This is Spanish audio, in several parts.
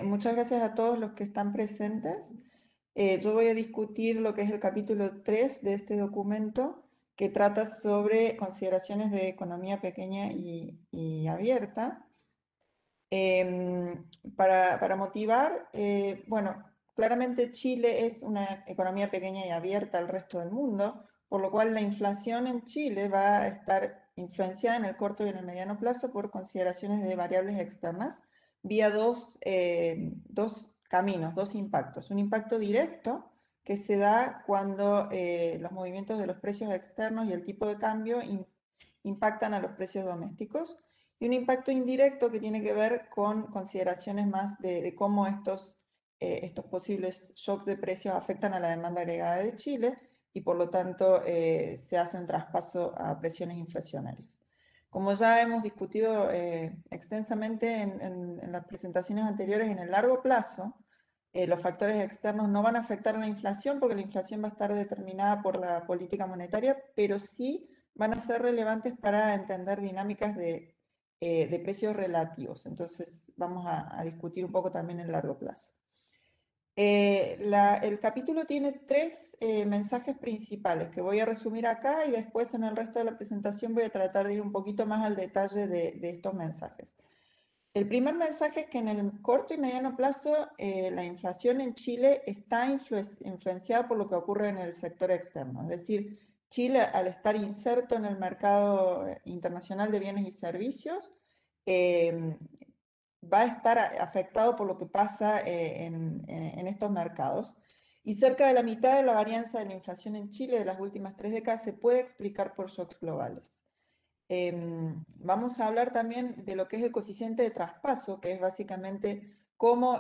Muchas gracias a todos los que están presentes. Yo voy a discutir lo que es el capítulo 3 de este documento, que trata sobre consideraciones de economía pequeña y abierta. Em, para motivar, bueno, claramente Chile es una economía pequeña y abierta al resto del mundo, por lo cual la inflación en Chile va a estar influenciada en el corto y en el mediano plazo por consideraciones de variables externas vía dos caminos, dos impactos. Un impacto directo que se da cuando los movimientos de los precios externos y el tipo de cambio impactan a los precios domésticos, y un impacto indirecto que tiene que ver con consideraciones más de cómo estos posibles shocks de precios afectan a la demanda agregada de Chile y por lo tanto se hace un traspaso a presiones inflacionarias. Como ya hemos discutido extensamente en las presentaciones anteriores, en el largo plazo, los factores externos no van a afectar a la inflación porque la inflación va a estar determinada por la política monetaria, pero sí van a ser relevantes para entender dinámicas de precios relativos. Entonces vamos a discutir un poco también el largo plazo. El capítulo tiene tres mensajes principales que voy a resumir acá y después en el resto de la presentación voy a tratar de ir un poquito más al detalle de estos mensajes. El primer mensaje es que en el corto y mediano plazo la inflación en Chile está influenciada por lo que ocurre en el sector externo. Es decir, Chile, al estar inserto en el mercado internacional de bienes y servicios, eh, va a estar afectado por lo que pasa en estos mercados. Y cerca de la mitad de la varianza de la inflación en Chile de las últimas 3 décadas se puede explicar por shocks globales. Vamos a hablar también de lo que es el coeficiente de traspaso, que es básicamente cómo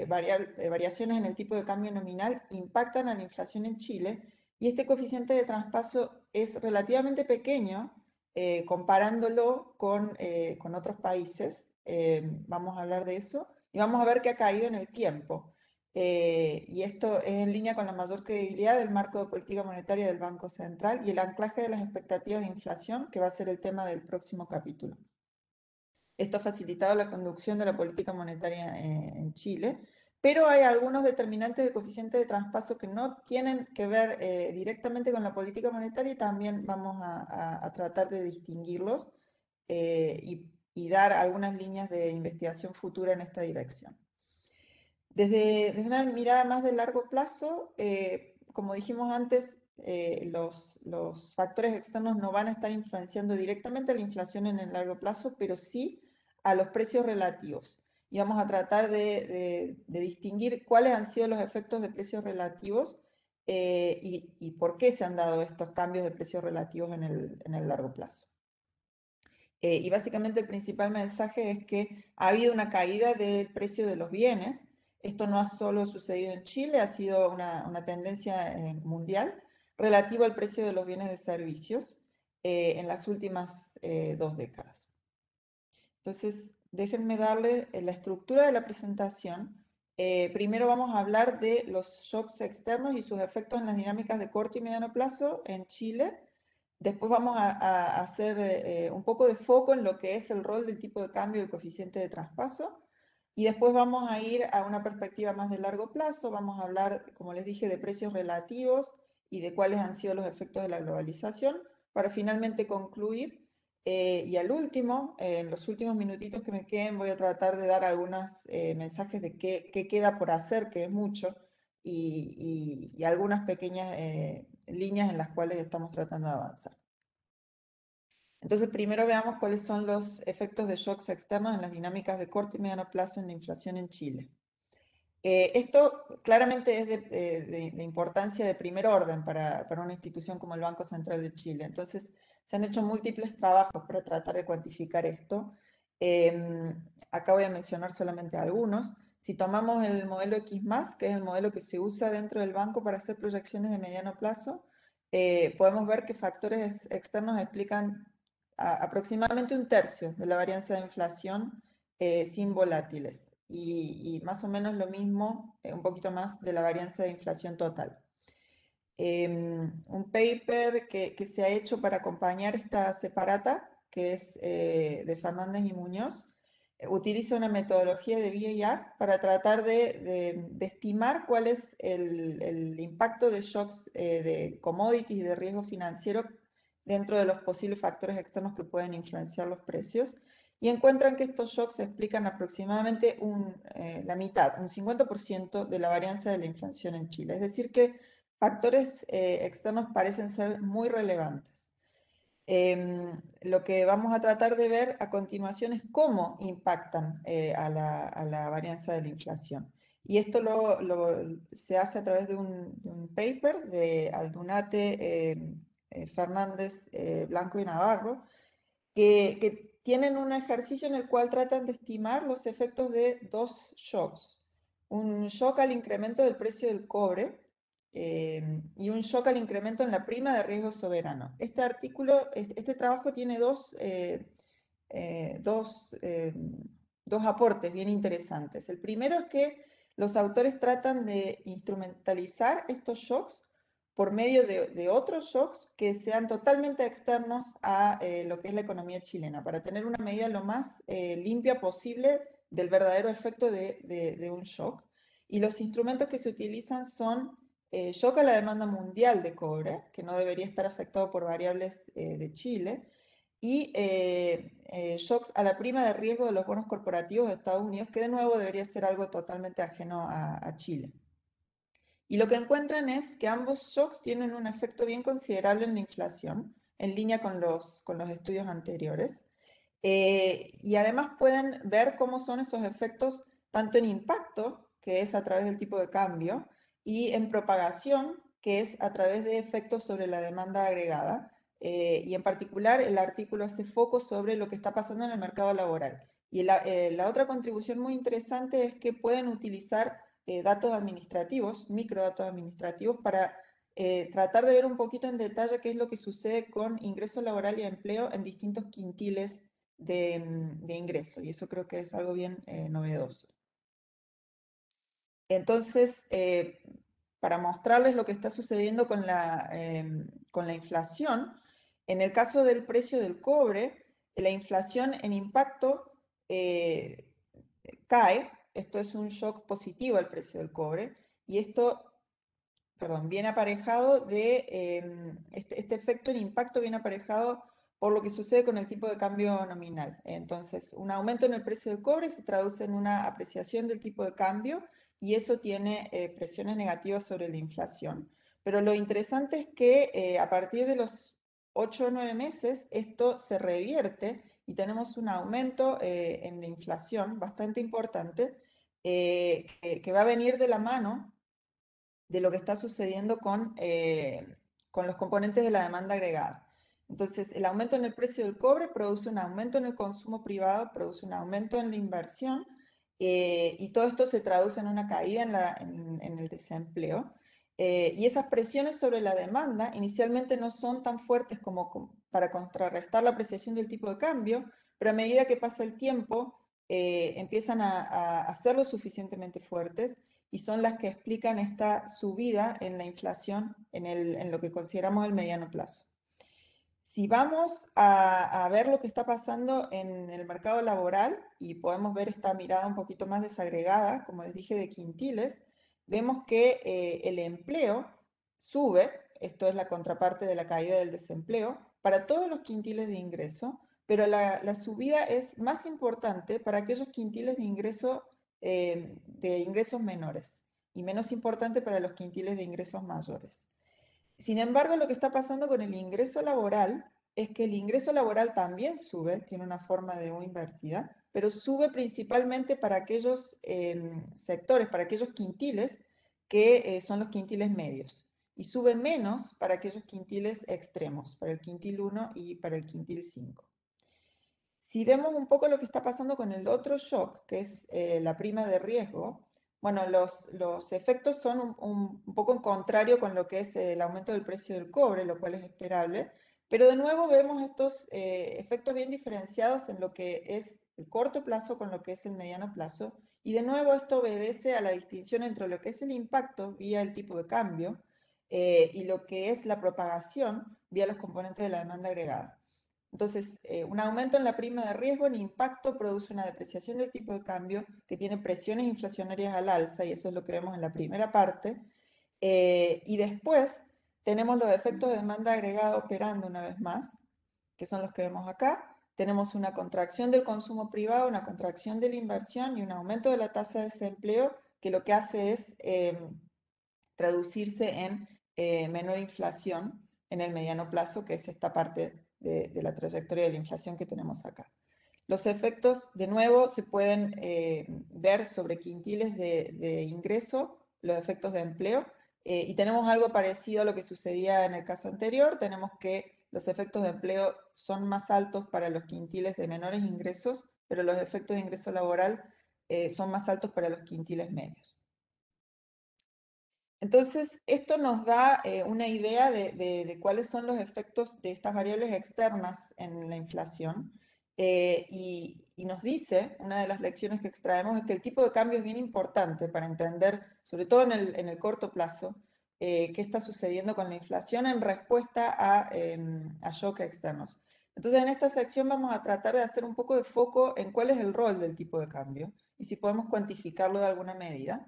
variaciones en el tipo de cambio nominal impactan a la inflación en Chile. Y este coeficiente de traspaso es relativamente pequeño comparándolo con otros países. Vamos a hablar de eso y vamos a ver que ha caído en el tiempo. Y esto es en línea con la mayor credibilidad del marco de política monetaria del Banco Central y el anclaje de las expectativas de inflación, que va a ser el tema del próximo capítulo. Esto ha facilitado la conducción de la política monetaria en Chile, pero hay algunos determinantes del coeficiente de traspaso que no tienen que ver directamente con la política monetaria y también vamos a tratar de distinguirlos y dar algunas líneas de investigación futura en esta dirección. Desde una mirada más de largo plazo, como dijimos antes, los factores externos no van a estar influenciando directamente la inflación en el largo plazo, pero sí a los precios relativos. Y vamos a tratar de distinguir cuáles han sido los efectos de precios relativos y por qué se han dado estos cambios de precios relativos en el largo plazo. Y básicamente el principal mensaje es que ha habido una caída del precio de los bienes. Esto no ha solo sucedido en Chile, ha sido una tendencia mundial relativo al precio de los bienes de servicios en las últimas 2 décadas. Entonces, déjenme darle la estructura de la presentación. Primero vamos a hablar de los shocks externos y sus efectos en las dinámicas de corto y mediano plazo en Chile. Después vamos a hacer un poco de foco en lo que es el rol del tipo de cambio y el coeficiente de traspaso. Y después vamos a ir a una perspectiva más de largo plazo. Vamos a hablar, como les dije, de precios relativos y de cuáles han sido los efectos de la globalización, para finalmente concluir. Y al último, en los últimos minutitos que me queden, voy a tratar de dar algunos mensajes de qué queda por hacer, que es mucho, y algunas pequeñas líneas en las cuales estamos tratando de avanzar. Entonces, primero veamos cuáles son los efectos de shocks externos en las dinámicas de corto y mediano plazo en la inflación en Chile. Esto claramente es de importancia de primer orden para una institución como el Banco Central de Chile. Entonces, se han hecho múltiples trabajos para tratar de cuantificar esto. Acá voy a mencionar solamente algunos. Si tomamos el modelo X+, que es el modelo que se usa dentro del banco para hacer proyecciones de mediano plazo, podemos ver que factores externos explican aproximadamente un tercio de la varianza de inflación sin volátiles y más o menos lo mismo, un poquito más de la varianza de inflación total. Un paper que se ha hecho para acompañar esta separata, que es de Fernández y Muñoz, utiliza una metodología de VAR para tratar de estimar cuál es el impacto de shocks de commodities y de riesgo financiero dentro de los posibles factores externos que pueden influenciar los precios. Y encuentran que estos shocks explican aproximadamente la mitad, un 50% de la varianza de la inflación en Chile. Es decir, que factores externos parecen ser muy relevantes. Lo que vamos a tratar de ver a continuación es cómo impactan a la varianza de la inflación. Y esto se hace a través de un paper de Aldunate, Fernández, Blanco y Navarro, que tienen un ejercicio en el cual tratan de estimar los efectos de dos shocks. Un shock al incremento del precio del cobre y un shock al incremento en la prima de riesgo soberano. Este trabajo tiene dos, dos aportes bien interesantes. El primero es que los autores tratan de instrumentalizar estos shocks por medio de otros shocks que sean totalmente externos a lo que es la economía chilena, para tener una medida lo más limpia posible del verdadero efecto de un shock. Y los instrumentos que se utilizan son shock a la demanda mundial de cobre, que no debería estar afectado por variables de Chile, y shocks a la prima de riesgo de los bonos corporativos de Estados Unidos, que de nuevo debería ser algo totalmente ajeno a Chile. Y lo que encuentran es que ambos shocks tienen un efecto bien considerable en la inflación, en línea con los estudios anteriores. Y además pueden ver cómo son esos efectos tanto en impacto, que es a través del tipo de cambio, y en propagación, que es a través de efectos sobre la demanda agregada. Y en particular el artículo hace foco sobre lo que está pasando en el mercado laboral. Y la otra contribución muy interesante es que pueden utilizar datos administrativos, microdatos administrativos, para tratar de ver un poquito en detalle qué es lo que sucede con ingreso laboral y empleo en distintos quintiles de ingreso. Y eso creo que es algo bien novedoso. Entonces, para mostrarles lo que está sucediendo con la inflación, en el caso del precio del cobre, la inflación en impacto eh, cae. Esto es un shock positivo al precio del cobre, y esto, perdón, viene aparejado este efecto en impacto viene aparejado por lo que sucede con el tipo de cambio nominal. Entonces, un aumento en el precio del cobre se traduce en una apreciación del tipo de cambio, y eso tiene presiones negativas sobre la inflación. Pero lo interesante es que a partir de los 8 o 9 meses esto se revierte y tenemos un aumento en la inflación bastante importante, que va a venir de la mano de lo que está sucediendo con los componentes de la demanda agregada. Entonces, el aumento en el precio del cobre produce un aumento en el consumo privado, produce un aumento en la inversión, y todo esto se traduce en una caída en el desempleo. Y esas presiones sobre la demanda inicialmente no son tan fuertes como para contrarrestar la apreciación del tipo de cambio, pero a medida que pasa el tiempo empiezan a ser lo suficientemente fuertes, y son las que explican esta subida en la inflación en lo que consideramos el mediano plazo. Si vamos a ver lo que está pasando en el mercado laboral y podemos ver esta mirada un poquito más desagregada, como les dije, de quintiles, vemos que el empleo sube. Esto es la contraparte de la caída del desempleo, para todos los quintiles de ingreso, pero la subida es más importante para aquellos quintiles de ingresos menores, y menos importante para los quintiles de ingresos mayores. Sin embargo, lo que está pasando con el ingreso laboral es que el ingreso laboral también sube, tiene una forma de U invertida, pero sube principalmente para aquellos sectores, para aquellos quintiles que son los quintiles medios, y sube menos para aquellos quintiles extremos, para el quintil 1 y para el quintil 5. Si vemos un poco lo que está pasando con el otro shock, que es la prima de riesgo, bueno, los efectos son un poco en contrario con lo que es el aumento del precio del cobre, lo cual es esperable, pero de nuevo vemos estos efectos bien diferenciados en lo que es el corto plazo con lo que es el mediano plazo, y de nuevo esto obedece a la distinción entre lo que es el impacto vía el tipo de cambio y lo que es la propagación vía los componentes de la demanda agregada. Entonces, un aumento en la prima de riesgo en impacto produce una depreciación del tipo de cambio que tiene presiones inflacionarias al alza, y eso es lo que vemos en la primera parte. Y después tenemos los efectos de demanda agregada operando una vez más, que son los que vemos acá. Tenemos una contracción del consumo privado, una contracción de la inversión y un aumento de la tasa de desempleo, que lo que hace es traducirse en menor inflación en el mediano plazo, que es esta parte de la trayectoria de la inflación que tenemos acá. Los efectos, de nuevo, se pueden ver sobre quintiles de ingreso, los efectos de empleo, y tenemos algo parecido a lo que sucedía en el caso anterior. Tenemos que los efectos de empleo son más altos para los quintiles de menores ingresos, pero los efectos de ingreso laboral son más altos para los quintiles medios. Entonces, esto nos da una idea de cuáles son los efectos de estas variables externas en la inflación, y nos dice, una de las lecciones que extraemos es que el tipo de cambio es bien importante para entender, sobre todo en el corto plazo, qué está sucediendo con la inflación en respuesta a shocks externos. Entonces, en esta sección vamos a tratar de hacer un poco de foco en cuál es el rol del tipo de cambio y si podemos cuantificarlo de alguna medida.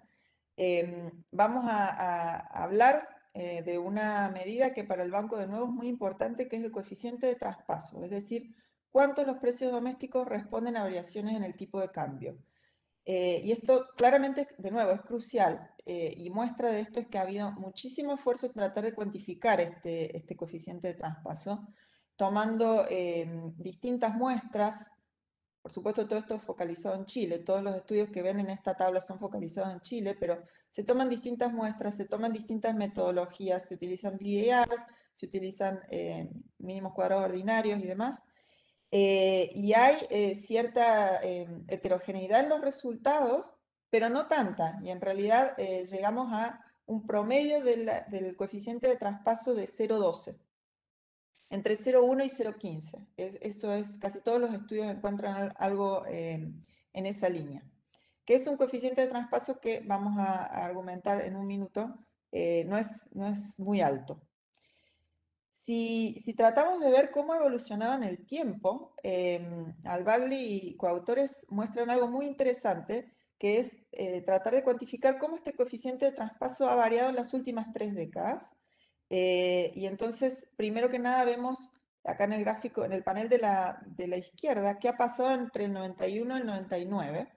Vamos a hablar de una medida que para el banco de nuevo es muy importante, que es el coeficiente de traspaso, es decir, cuánto los precios domésticos responden a variaciones en el tipo de cambio. Y esto claramente, de nuevo, es crucial, y muestra de esto es que ha habido muchísimo esfuerzo en tratar de cuantificar este coeficiente de traspaso, tomando distintas muestras. Por supuesto, todo esto es focalizado en Chile. Todos los estudios que ven en esta tabla son focalizados en Chile, pero se toman distintas muestras, se toman distintas metodologías, se utilizan VARs, se utilizan mínimos cuadrados ordinarios y demás. Y hay cierta heterogeneidad en los resultados, pero no tanta. Y en realidad llegamos a un promedio del coeficiente de traspaso de 0,12 entre 0,1 y 0,15. Eso es, casi todos los estudios encuentran algo en esa línea. Que es un coeficiente de traspaso que vamos a argumentar en un minuto, no es muy alto. Si tratamos de ver cómo ha evolucionado en el tiempo, Albagli y coautores muestran algo muy interesante, que es tratar de cuantificar cómo este coeficiente de traspaso ha variado en las últimas 3 décadas. Y entonces, primero que nada, vemos acá en el gráfico, en el panel de la izquierda, qué ha pasado entre el 91 y el 99.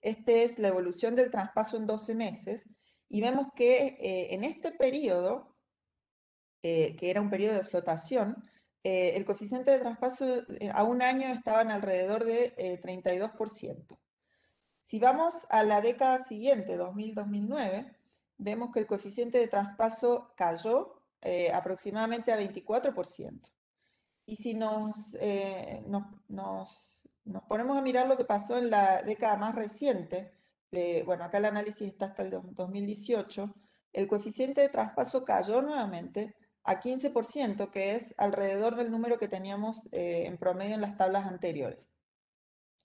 Este es la evolución del traspaso en 12 meses, y vemos que en este periodo, que era un periodo de flotación, el coeficiente de traspaso a un año estaba en alrededor de 32%. Si vamos a la década siguiente, 2000-2009, vemos que el coeficiente de traspaso cayó aproximadamente a 24%. Y si nos ponemos a mirar lo que pasó en la década más reciente, bueno, acá el análisis está hasta el 2018, el coeficiente de traspaso cayó nuevamente a 15%, que es alrededor del número que teníamos en promedio en las tablas anteriores.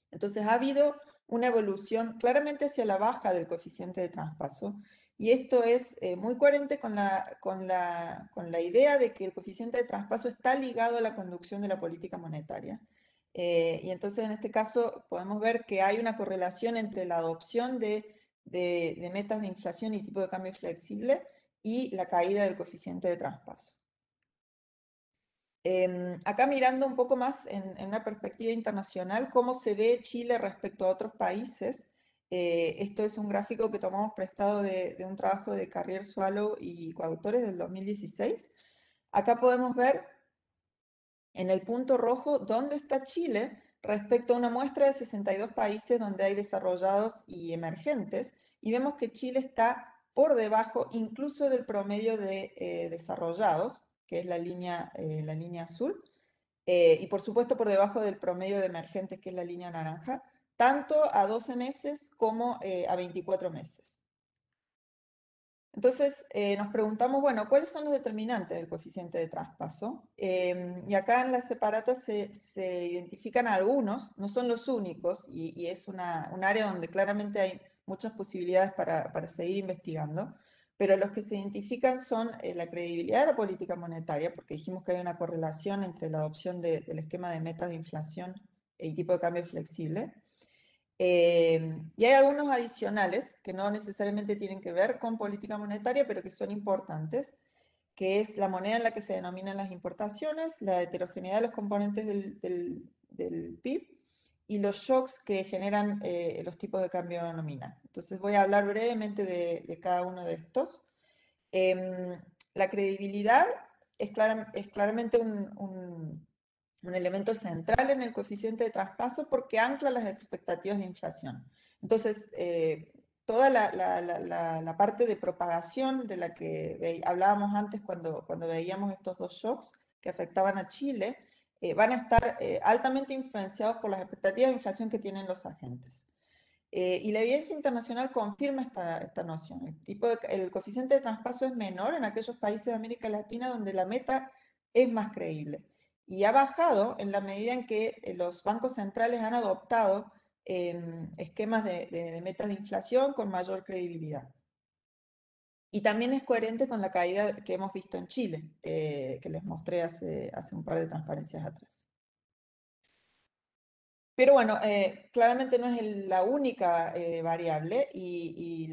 Entonces ha habido una evolución claramente hacia la baja del coeficiente de traspaso, y esto es muy coherente con la idea de que el coeficiente de traspaso está ligado a la conducción de la política monetaria. Y entonces en este caso podemos ver que hay una correlación entre la adopción de metas de inflación y tipo de cambio flexible y la caída del coeficiente de traspaso. Acá mirando un poco más en una perspectiva internacional, cómo se ve Chile respecto a otros países. Esto es un gráfico que tomamos prestado de un trabajo de Carrier Swallow y coautores del 2016. Acá podemos ver en el punto rojo dónde está Chile respecto a una muestra de 62 países donde hay desarrollados y emergentes, y vemos que Chile está por debajo incluso del promedio de desarrollados, que es la línea azul, y por supuesto por debajo del promedio de emergentes, que es la línea naranja, tanto a 12 meses como a 24 meses. Entonces nos preguntamos, bueno, ¿cuáles son los determinantes del coeficiente de traspaso? Y acá en la separata se identifican algunos, no son los únicos, y es un área donde claramente hay muchas posibilidades para seguir investigando. pero los que se identifican son la credibilidad de la política monetaria, porque dijimos que hay una correlación entre la adopción del esquema de metas de inflación y tipo de cambio flexible. Y hay algunos adicionales que no necesariamente tienen que ver con política monetaria, pero que son importantes, que es la moneda en la que se denominan las importaciones, la heterogeneidad de los componentes del PIB y los shocks que generan los tipos de cambio nominal. Entonces voy a hablar brevemente de cada uno de estos. La credibilidad es claramente un elemento central en el coeficiente de traspaso porque ancla las expectativas de inflación. Entonces, toda la parte de propagación de la que hablábamos antes cuando veíamos estos dos shocks que afectaban a Chile, van a estar altamente influenciados por las expectativas de inflación que tienen los agentes. Y la evidencia internacional confirma esta noción. El coeficiente de traspaso es menor en aquellos países de América Latina donde la meta es más creíble. Y ha bajado en la medida en que los bancos centrales han adoptado esquemas de metas de inflación con mayor credibilidad. Y también es coherente con la caída que hemos visto en Chile, que les mostré hace un par de transparencias atrás. Pero bueno, claramente no es la única variable y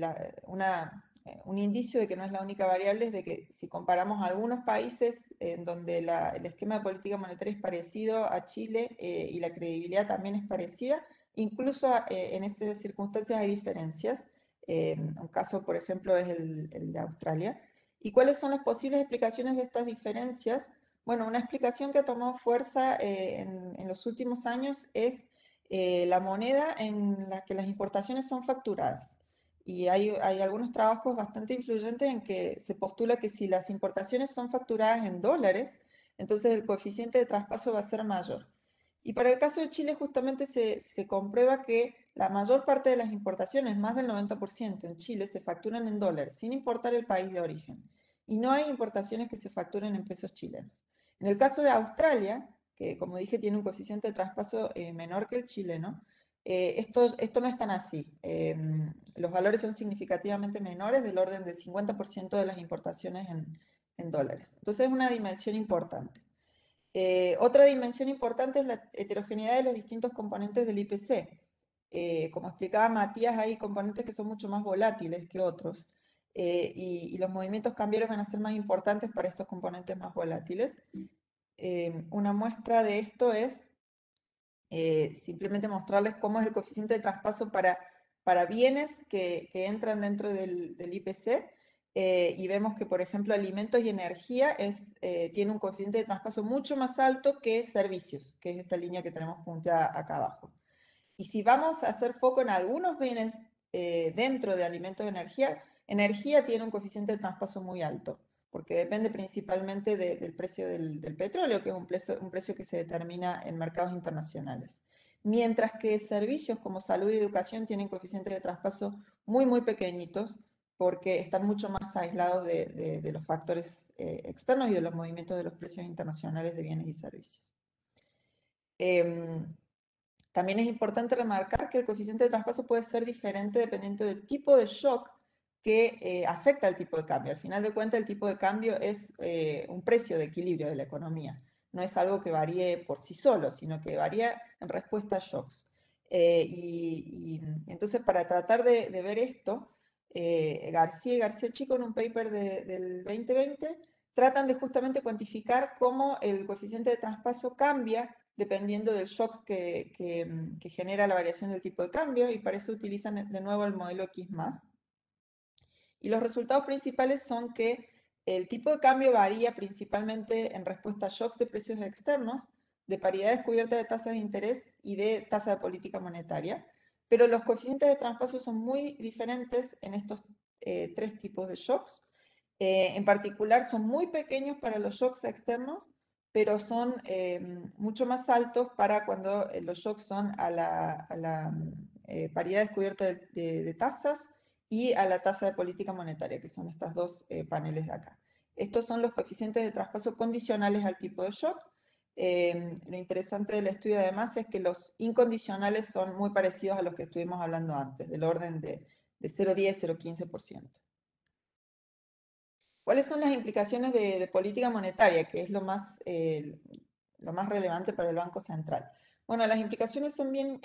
un indicio de que no es la única variable es de que si comparamos algunos países en donde el esquema de política monetaria es parecido a Chile y la credibilidad también es parecida, incluso en esas circunstancias hay diferencias. Un caso, por ejemplo, es el de Australia. ¿Y cuáles son las posibles explicaciones de estas diferencias? Bueno, una explicación que ha tomado fuerza en los últimos años es la moneda en la que las importaciones son facturadas. Y hay algunos trabajos bastante influyentes en que se postula que si las importaciones son facturadas en dólares, entonces el coeficiente de traspaso va a ser mayor. Y para el caso de Chile justamente se comprueba que la mayor parte de las importaciones, más del 90% en Chile, se facturan en dólares, sin importar el país de origen. Y no hay importaciones que se facturen en pesos chilenos. En el caso de Australia, que como dije tiene un coeficiente de traspaso menor que el chileno, esto no es tan así. Los valores son significativamente menores, del orden del 50% de las importaciones en dólares. Entonces es una dimensión importante. Otra dimensión importante es la heterogeneidad de los distintos componentes del IPC. Como explicaba Matías, hay componentes que son mucho más volátiles que otros y los movimientos cambiarios van a ser más importantes para estos componentes más volátiles. Una muestra de esto es simplemente mostrarles cómo es el coeficiente de traspaso para bienes que entran dentro del IPC. Y vemos que, por ejemplo, alimentos y energía tiene un coeficiente de traspaso mucho más alto que servicios, que es esta línea que tenemos punteada acá abajo. Y si vamos a hacer foco en algunos bienes dentro de alimentos y energía, energía tiene un coeficiente de traspaso muy alto, porque depende principalmente del precio del petróleo, que es un precio que se determina en mercados internacionales. Mientras que servicios como salud y educación tienen coeficientes de traspaso muy, muy pequeñitos, porque están mucho más aislados de los factores externos y de los movimientos de los precios internacionales de bienes y servicios. También es importante remarcar que el coeficiente de traspaso puede ser diferente dependiendo del tipo de shock que afecta al tipo de cambio. Al final de cuentas, el tipo de cambio es un precio de equilibrio de la economía. No es algo que varíe por sí solo, sino que varía en respuesta a shocks. Entonces, para tratar de ver esto, García y García Chico en un paper del 2020 tratan de justamente cuantificar cómo el coeficiente de traspaso cambia dependiendo del shock que genera la variación del tipo de cambio, y para eso utilizan de nuevo el modelo X+. Y los resultados principales son que el tipo de cambio varía principalmente en respuesta a shocks de precios externos, de paridades cubiertas de tasas de interés y de tasa de política monetaria, pero los coeficientes de traspaso son muy diferentes en estos tres tipos de shocks. En particular, son muy pequeños para los shocks externos, pero son mucho más altos para cuando los shocks son a la paridad descubierta de tasas y a la tasa de política monetaria, que son estas dos paneles de acá. Estos son los coeficientes de traspaso condicionales al tipo de shock. Lo interesante del estudio además es que los incondicionales son muy parecidos a los que estuvimos hablando antes, del orden de 0,10, 0,15%. ¿Cuáles son las implicaciones de política monetaria, que es lo más relevante para el Banco Central? Bueno, las implicaciones son bien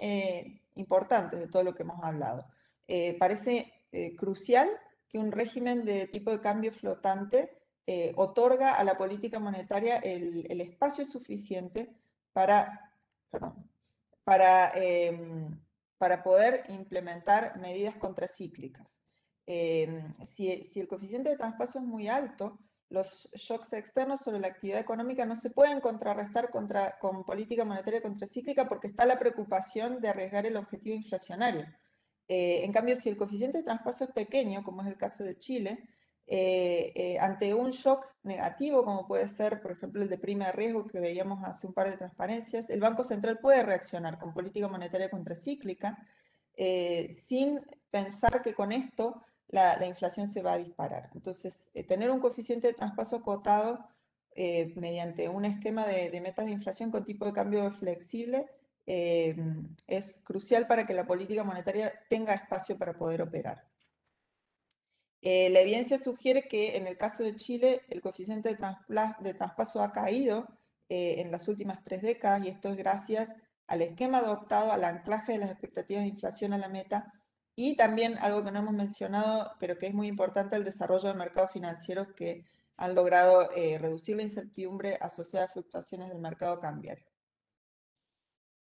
importantes de todo lo que hemos hablado. Parece crucial que un régimen de tipo de cambio flotante otorga a la política monetaria el espacio suficiente para, perdón, para, para poder implementar medidas contracíclicas. Si el coeficiente de traspaso es muy alto, los shocks externos sobre la actividad económica no se pueden contrarrestar con política monetaria contracíclica porque está la preocupación de arriesgar el objetivo inflacionario. En cambio, si el coeficiente de traspaso es pequeño, como es el caso de Chile, ante un shock negativo, como puede ser, por ejemplo, el de prima de riesgo que veíamos hace un par de transparencias, el Banco Central puede reaccionar con política monetaria contracíclica sin pensar que con esto la inflación se va a disparar. Entonces, tener un coeficiente de traspaso acotado mediante un esquema de metas de inflación con tipo de cambio flexible es crucial para que la política monetaria tenga espacio para poder operar. La evidencia sugiere que en el caso de Chile el coeficiente de traspaso ha caído en las últimas 3 décadas y esto es gracias al esquema adoptado, al anclaje de las expectativas de inflación a la meta y también algo que no hemos mencionado, pero que es muy importante, el desarrollo de mercados financieros que han logrado reducir la incertidumbre asociada a fluctuaciones del mercado cambiario.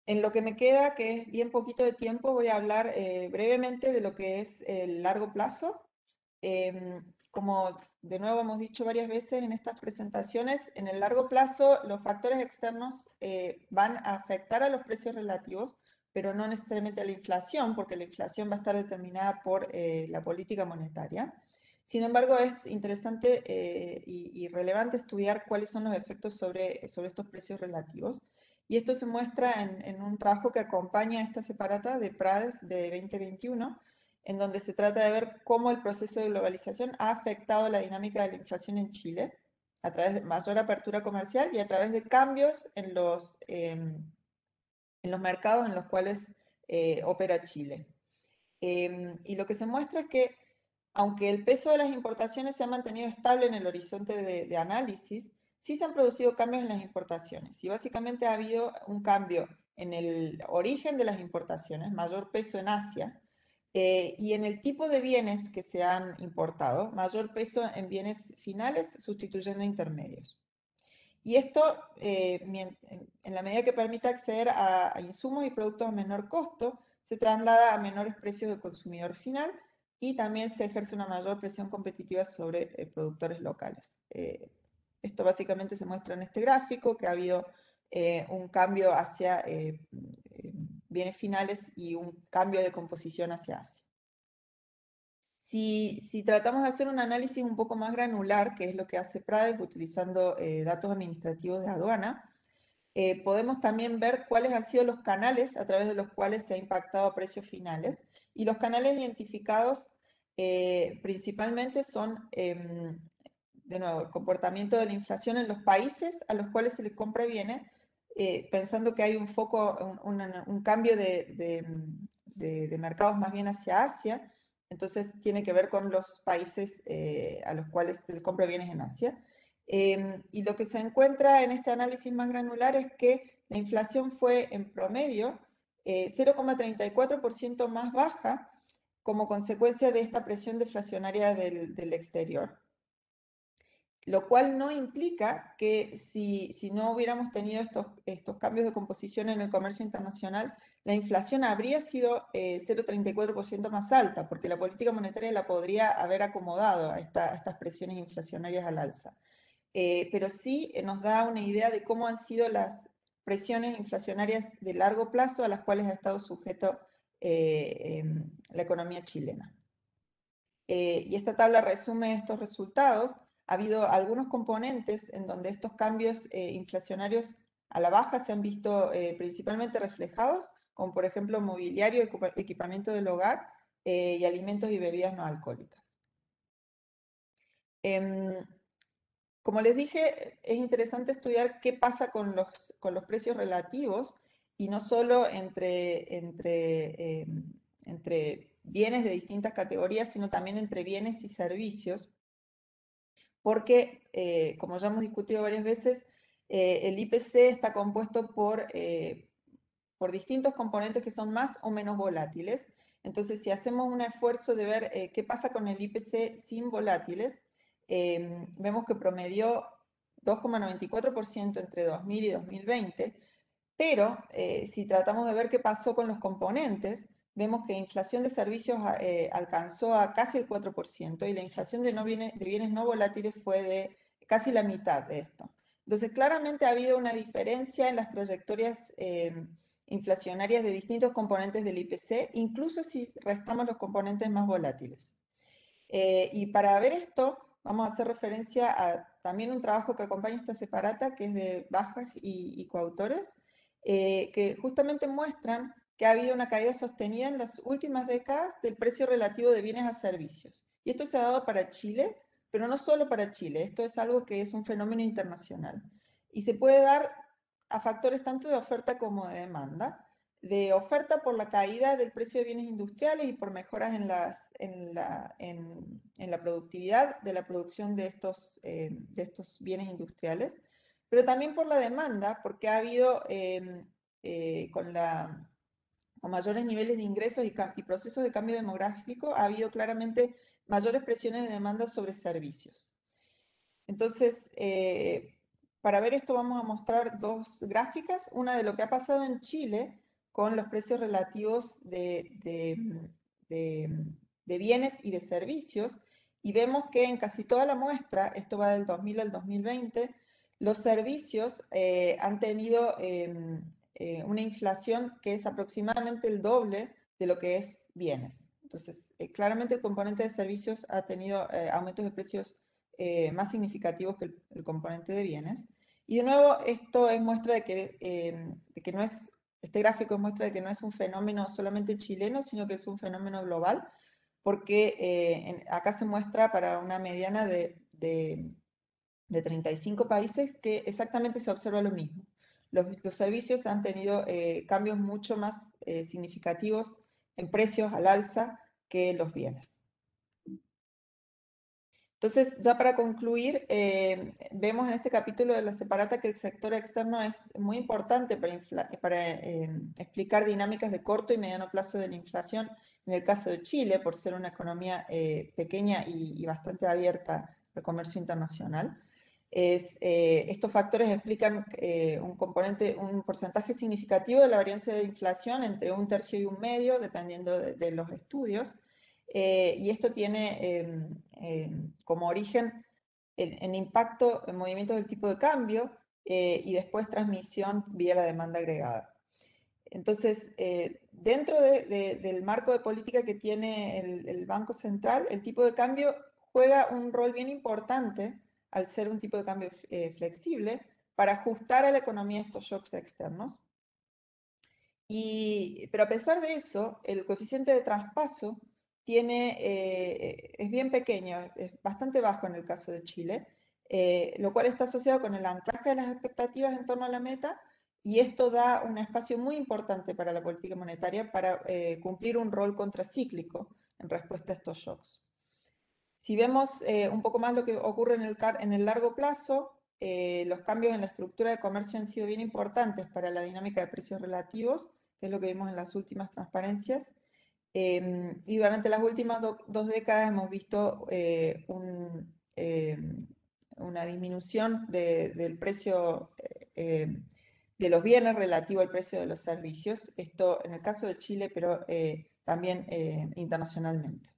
En lo que me queda, que es bien poquito de tiempo, voy a hablar brevemente de lo que es el largo plazo. Como de nuevo hemos dicho varias veces en estas presentaciones, en el largo plazo los factores externos van a afectar a los precios relativos, pero no necesariamente a la inflación, porque la inflación va a estar determinada por la política monetaria. Sin embargo, es interesante y relevante estudiar cuáles son los efectos sobre estos precios relativos. Y esto se muestra en un trabajo que acompaña a esta separata de Prades de 2021, en donde se trata de ver cómo el proceso de globalización ha afectado la dinámica de la inflación en Chile a través de mayor apertura comercial y a través de cambios en los mercados en los cuales opera Chile. Y lo que se muestra es que, aunque el peso de las importaciones se ha mantenido estable en el horizonte de análisis, sí se han producido cambios en las importaciones. Y básicamente ha habido un cambio en el origen de las importaciones, mayor peso en Asia, y en el tipo de bienes que se han importado, mayor peso en bienes finales sustituyendo intermedios. Y esto, en la medida que permite acceder a insumos y productos a menor costo, se traslada a menores precios del consumidor final y también se ejerce una mayor presión competitiva sobre productores locales. Esto básicamente se muestra en este gráfico, que ha habido un cambio hacia bienes finales y un cambio de composición hacia Asia. Si tratamos de hacer un análisis un poco más granular, que es lo que hace Prades utilizando datos administrativos de aduana, podemos también ver cuáles han sido los canales a través de los cuales se ha impactado a precios finales. Y los canales identificados principalmente son, de nuevo, el comportamiento de la inflación en los países a los cuales se les compra bienes, pensando que hay un foco, un cambio de mercados más bien hacia Asia. Entonces tiene que ver con los países a los cuales se les compra bienes en Asia. Y lo que se encuentra en este análisis más granular es que la inflación fue en promedio 0,34% más baja como consecuencia de esta presión deflacionaria del exterior, lo cual no implica que si no hubiéramos tenido estos cambios de composición en el comercio internacional, la inflación habría sido 0,34% más alta, porque la política monetaria la podría haber acomodado a estas presiones inflacionarias al alza. Pero sí nos da una idea de cómo han sido las presiones inflacionarias de largo plazo a las cuales ha estado sujeto la economía chilena. Y esta tabla resume estos resultados. Ha habido algunos componentes en donde estos cambios inflacionarios a la baja se han visto principalmente reflejados, como por ejemplo mobiliario, equipamiento del hogar y alimentos y bebidas no alcohólicas. Em, Como les dije, es interesante estudiar qué pasa con los precios relativos y no solo entre bienes de distintas categorías, sino también entre bienes y servicios, porque, como ya hemos discutido varias veces, el IPC está compuesto por distintos componentes que son más o menos volátiles. Entonces, si hacemos un esfuerzo de ver qué pasa con el IPC sin volátiles, vemos que promedió 2,94% entre 2000 y 2020, pero si tratamos de ver qué pasó con los componentes, vemos que inflación de servicios alcanzó a casi el 4% y la inflación de bienes no volátiles fue de casi la mitad de esto. Entonces, claramente ha habido una diferencia en las trayectorias inflacionarias de distintos componentes del IPC, incluso si restamos los componentes más volátiles. Y para ver esto, vamos a hacer referencia a también un trabajo que acompaña esta separata, que es de Bajraj y coautores, que justamente muestran que ha habido una caída sostenida en las últimas décadas del precio relativo de bienes a servicios. Y esto se ha dado para Chile, pero no solo para Chile, esto es algo que es un fenómeno internacional. Y se puede dar a factores tanto de oferta como de demanda. De oferta por la caída del precio de bienes industriales y por mejoras en la productividad de la producción de estos bienes industriales, pero también por la demanda, porque ha habido con mayores niveles de ingresos y procesos de cambio demográfico, ha habido claramente mayores presiones de demanda sobre servicios. Entonces, para ver esto vamos a mostrar dos gráficas, una de lo que ha pasado en Chile con los precios relativos de bienes y de servicios, y vemos que en casi toda la muestra, esto va del 2000 al 2020, los servicios han tenido una inflación que es aproximadamente el doble de lo que es bienes. Entonces, claramente el componente de servicios ha tenido aumentos de precios más significativos que el componente de bienes. Y de nuevo, esto es muestra de que no es, este gráfico es muestra de que no es un fenómeno solamente chileno, sino que es un fenómeno global, porque acá se muestra para una mediana de 35 países que exactamente se observa lo mismo. Los servicios han tenido cambios mucho más significativos en precios al alza que los bienes. Entonces, ya para concluir, vemos en este capítulo de la separata que el sector externo es muy importante para explicar dinámicas de corto y mediano plazo de la inflación, en el caso de Chile, por ser una economía pequeña y bastante abierta al comercio internacional. Estos factores explican un porcentaje significativo de la varianza de inflación entre 1/3 y 1/2, dependiendo de los estudios. Y esto tiene como origen en impacto en movimientos del tipo de cambio y después transmisión vía la demanda agregada. Entonces, dentro del marco de política que tiene el Banco Central, el tipo de cambio juega un rol bien importante al ser un tipo de cambio flexible para ajustar a la economía estos shocks externos. Pero a pesar de eso, el coeficiente de traspaso es bien pequeño, es bastante bajo en el caso de Chile, lo cual está asociado con el anclaje de las expectativas en torno a la meta, y esto da un espacio muy importante para la política monetaria para cumplir un rol contracíclico en respuesta a estos shocks. Si vemos un poco más lo que ocurre en el largo plazo, los cambios en la estructura de comercio han sido bien importantes para la dinámica de precios relativos, que es lo que vimos en las últimas transparencias. Y durante las últimas dos décadas hemos visto una disminución del precio de los bienes relativo al precio de los servicios. Esto en el caso de Chile, pero también internacionalmente.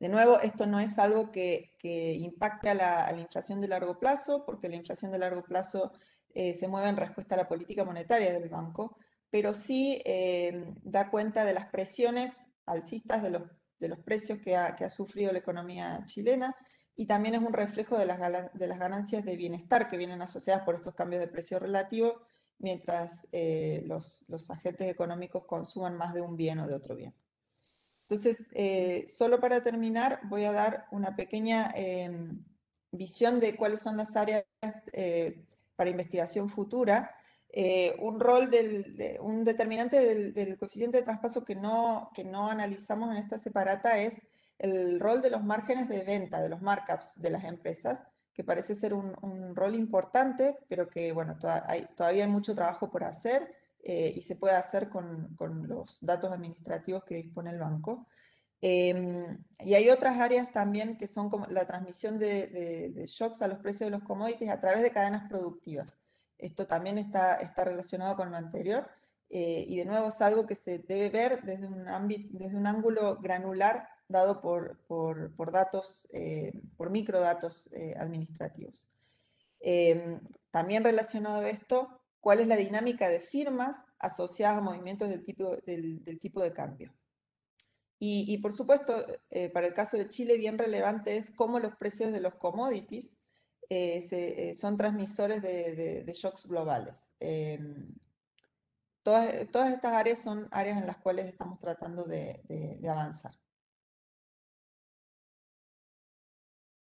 De nuevo, esto no es algo que impacte a la inflación de largo plazo, porque la inflación de largo plazo se mueve en respuesta a la política monetaria del banco, pero sí da cuenta de las presiones alcistas de los precios que ha sufrido la economía chilena, y también es un reflejo de las ganancias de bienestar que vienen asociadas por estos cambios de precio relativo, mientras los agentes económicos consuman más de un bien o de otro bien. Entonces, solo para terminar, voy a dar una pequeña visión de cuáles son las áreas para investigación futura. Un determinante del coeficiente de traspaso que no analizamos en esta separata es el rol de los márgenes de venta, de los markups de las empresas, que parece ser un rol importante, pero que, bueno, todavía hay mucho trabajo por hacer y se puede hacer con los datos administrativos que dispone el banco. Y hay otras áreas también que son como la transmisión de shocks a los precios de los commodities a través de cadenas productivas. Esto también está relacionado con lo anterior y de nuevo es algo que se debe ver desde un ángulo granular dado por datos, por microdatos administrativos. También relacionado a esto, ¿cuál es la dinámica de firmas asociadas a movimientos del tipo de cambio? Y por supuesto, para el caso de Chile, bien relevante es cómo los precios de los commodities son transmisores de shocks globales. Todas estas áreas son áreas en las cuales estamos tratando de avanzar.